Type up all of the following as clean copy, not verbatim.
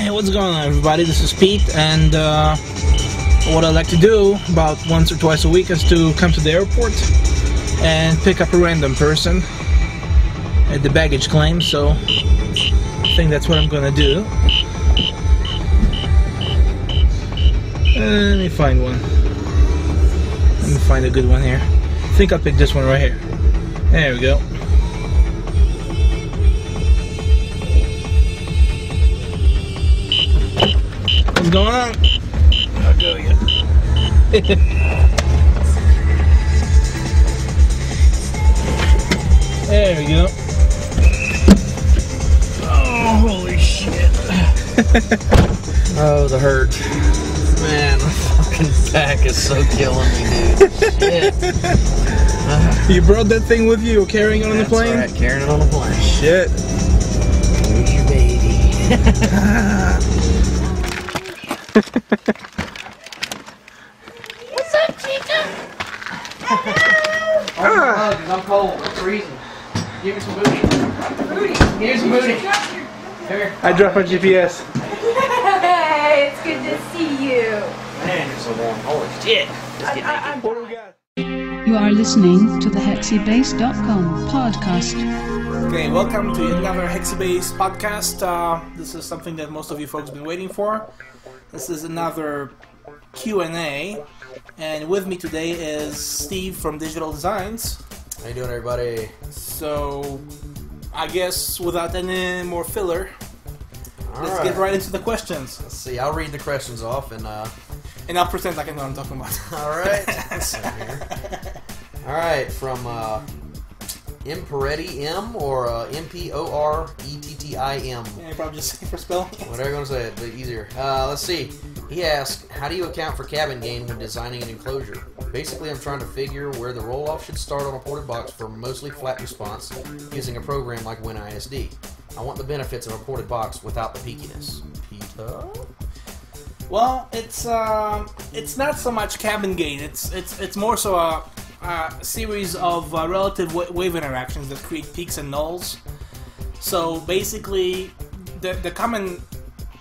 Hey, what's going on, everybody? This is Pete, and what I like to do about once or twice a week is to come to the airport and pick up a random person at the baggage claim, so I think that's what I'm gonna do. Let me find one. Let me find a good one here. I think I'll pick this one right here. There we go. What's going on? I'll go you. There we go. Oh, holy shit. Oh, the hurt. Man, my fucking back is so killing me, dude. Shit. You brought that thing with you, carrying it on the plane? That's right, carrying it on the plane. Shit. Where's your baby? What's up, Chica? Oh, I'm cold. I'm freezing. Give me some booty. Booty. Give me some booty. Here. I dropped my GPS. Hey, it's good to see you. Man, you're so warm. Holy shit. Just get naked. What do we got? You are listening to the HexyBase.com podcast. Okay, welcome to another Hexybase podcast. This is something that most of you folks have been waiting for. This is another Q&A, and with me today is Steve from Digital Designs. How you doing, everybody? So, I guess without any more filler, let's Alright. get right into the questions. Let's see. I'll read the questions off and And I'll pretend like I know what I'm talking about. Alright. Let's see here. Alright, from Imperetti M or Mporettim. Yeah, probably just say for spelling. Whatever you want to say, but easier. Let's see. He asked, how do you account for cabin gain when designing an enclosure? Basically, I'm trying to figure where the roll-off should start on a ported box for mostly flat response using a program like WinISD. I want the benefits of a ported box without the peakiness. Peter? Well, it's not so much cabin gain. It's more so a series of relative wave interactions that create peaks and nulls. So basically, the common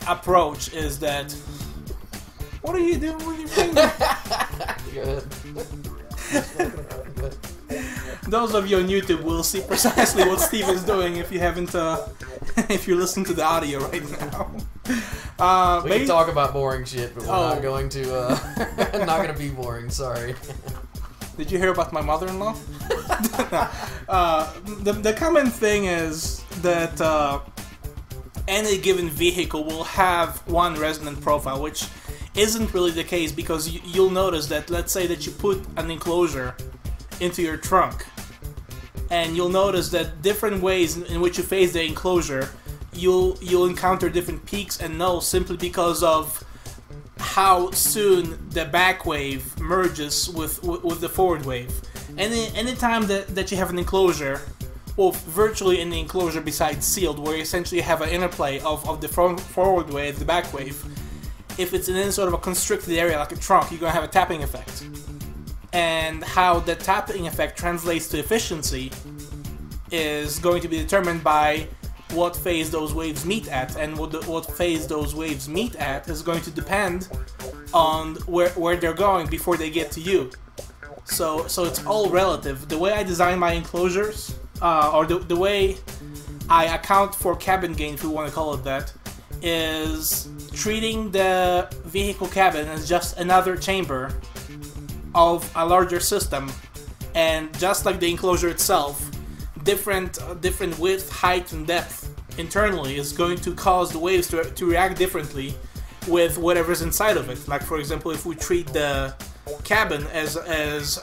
approach is that. What are you doing with your finger? Good. Those of you on YouTube will see precisely what Steve is doing if you haven't, if you're listening to the audio right now. We can talk about boring shit, but we're not going to, not going to be boring, sorry. Did you hear about my mother-in-law? The common thing is that any given vehicle will have one resonant profile, which isn't really the case because you'll notice that, let's say that you put an enclosure into your trunk, and you'll notice that different ways in which you face the enclosure, you'll encounter different peaks and nulls simply because of how soon the back wave merges with the forward wave. Anytime that you have an enclosure, well, virtually any enclosure besides sealed, where you essentially have an interplay of the forward wave, the back wave, if it's in any sort of a constricted area like a trunk, you're going to have a tapping effect. And how that tapping effect translates to efficiency is going to be determined by what phase those waves meet at, and what phase those waves meet at is going to depend on where they're going before they get to you. So it's all relative. The way I design my enclosures, or the way I account for cabin gain, if we want to call it that, is treating the vehicle cabin as just another chamber of a larger system, and just like the enclosure itself, different width, height, and depth internally is going to cause the waves to react differently with whatever's inside of it. Like, for example, if we treat the cabin as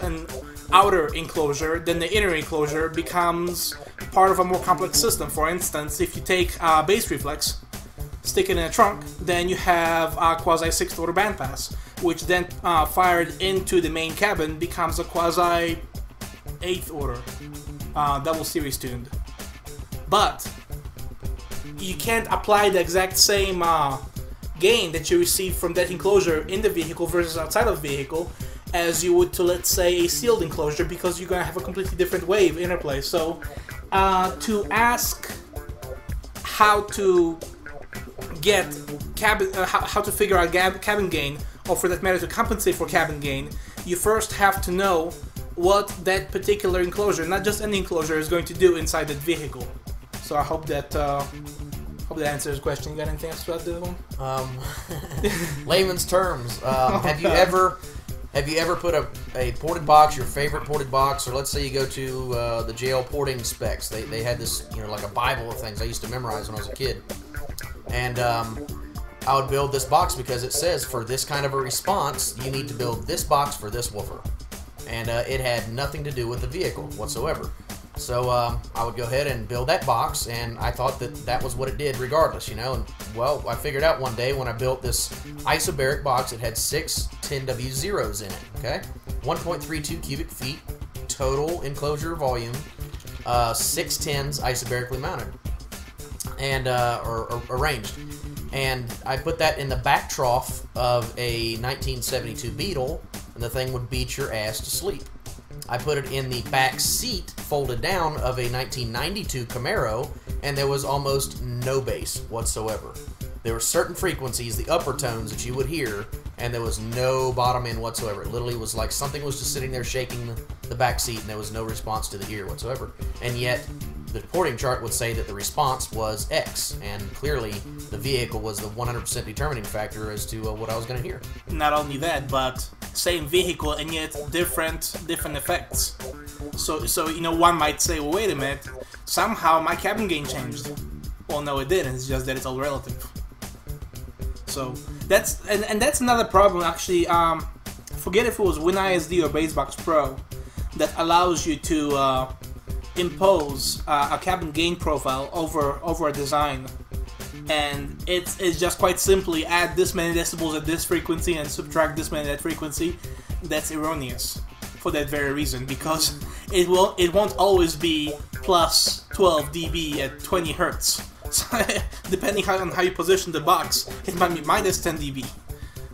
an outer enclosure, then the inner enclosure becomes part of a more complex system. For instance, if you take bass reflex, stick it in a trunk, then you have a quasi 6th order bandpass, which then fired into the main cabin becomes a quasi 8th order double series tuned. But you can't apply the exact same gain that you receive from that enclosure in the vehicle versus outside of the vehicle as you would to, let's say, a sealed enclosure, because you're going to have a completely different wave interplay. So to ask how to get how to figure out cabin gain, or for that matter to compensate for cabin gain, you first have to know what that particular enclosure, not just any enclosure, is going to do inside that vehicle. So I hope that answers the question. You got anything else to add to that one? Layman's terms. Have you ever put a ported box, your favorite ported box, or let's say you go to the JL porting specs. They had this, like a Bible of things I used to memorize when I was a kid. And I would build this box because it says for this kind of a response, you need to build this box for this woofer. And it had nothing to do with the vehicle whatsoever. So I would go ahead and build that box, and I thought that was what it did regardless, And, well, I figured out one day when I built this isobaric box, it had 6 10W0s in it, okay? 1.32 cubic feet, total enclosure volume, 6 10s isobarically mounted, and or arranged. And I put that in the back trough of a 1972 Beetle, and the thing would beat your ass to sleep. I put it in the back seat, folded down, of a 1992 Camaro, and there was almost no bass whatsoever. There were certain frequencies, the upper tones, that you would hear, and there was no bottom end whatsoever. It literally was like something was just sitting there shaking the back seat, and there was no response to the ear whatsoever. And yet, the porting chart would say that the response was X, and clearly the vehicle was the 100% determining factor as to what I was going to hear. Not only that, but same vehicle and yet different effects. So one might say, well, wait a minute, somehow my cabin gain changed. Well, no, it didn't. It's just that it's all relative. So that's another problem actually. Forget if it was WinISD or Basebox Pro that allows you to impose a cabin gain profile over a design, and it's just quite simply add this many decibels at this frequency and subtract this many at that frequency. That's erroneous for that very reason, because it won't always be plus 12 dB at 20 hertz. So, depending on how you position the box, it might be minus 10 dB.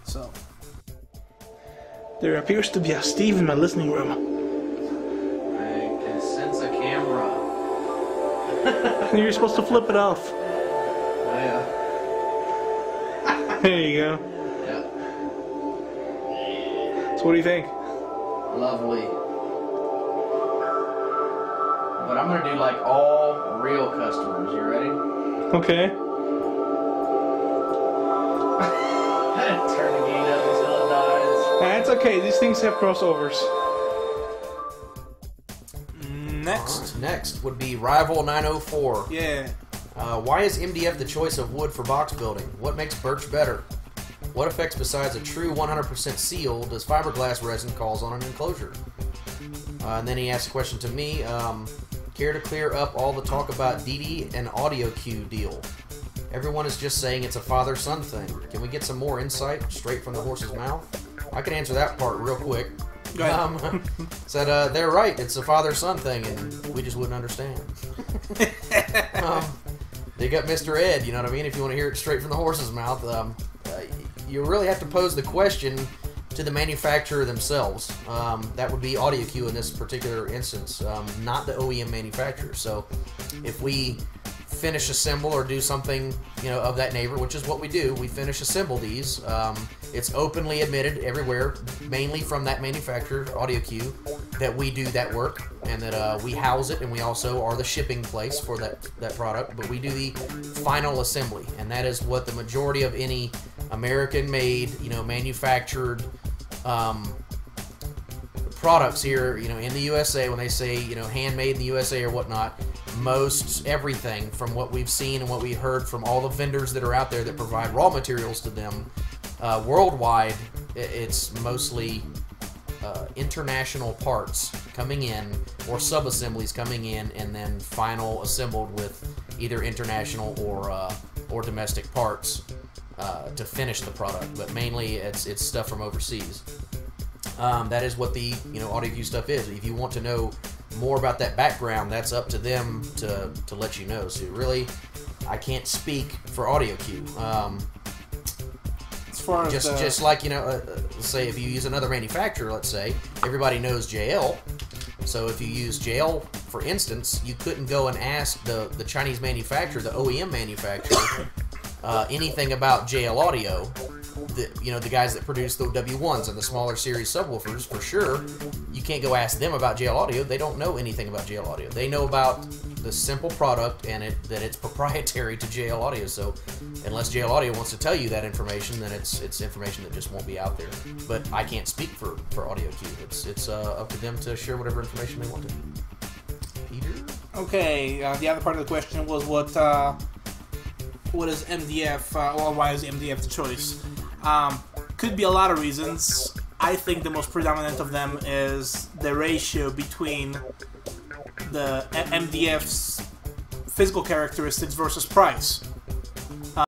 So there appears to be a Steve in my listening room. You're supposed to flip it off. Oh, yeah. There you go. Yeah. So what do you think? Lovely. But I'm going to do like all real customers. You ready? Okay. Turn the gain up until it dies. That's okay. These things have crossovers. Next would be Rival 904. Yeah. Why is MDF the choice of wood for box building? What makes birch better? What effects besides a true 100% seal does fiberglass resin cause on an enclosure? And then he asked a question to me. Care to clear up all the talk about DD and audio cue deal? Everyone is just saying it's a father-son thing. Can we get some more insight straight from the horse's mouth? I can answer that part real quick. Said they're right, it's a father-son thing, and we just wouldn't understand. They got Mr. Ed, you know what I mean? If you want to hear it straight from the horse's mouth, you really have to pose the question to the manufacturer themselves. That would be AudioCue in this particular instance, not the OEM manufacturer. So if we finish assemble or do something of that nature, which is what we do, we finish assemble these. It's openly admitted everywhere, mainly from that manufacturer, AudioCue, that we do that work, and that we house it, and we also are the shipping place for that product, but we do the final assembly, and that is what the majority of any American-made, manufactured products here, in the USA, when they say, handmade in the USA or whatnot, most everything from what we've seen and what we heard from all the vendors that are out there that provide raw materials to them, worldwide, it's mostly international parts coming in, or sub-assemblies coming in, and then final assembled with either international or domestic parts to finish the product. But mainly, it's stuff from overseas. That is what the AudioCue stuff is. If you want to know more about that background, that's up to them to let you know. So really, I can't speak for AudioCue. As far as just like let's say if you use another manufacturer, let's say everybody knows JL. So if you use JL, for instance, you couldn't go and ask the Chinese manufacturer, the OEM manufacturer, anything about JL Audio, the guys that produce the W1s and the smaller series subwoofers, for sure, you can't go ask them about JL Audio. They don't know anything about JL Audio. They know about the simple product and that it's proprietary to JL Audio. So unless JL Audio wants to tell you that information, then it's information that just won't be out there. But I can't speak for Audio Cube. It's up to them to share whatever information they want to. Peter? Okay, the other part of the question was what is MDF, or why is MDF the choice? Could be a lot of reasons. I think the most predominant of them is the ratio between the MDF's physical characteristics versus price.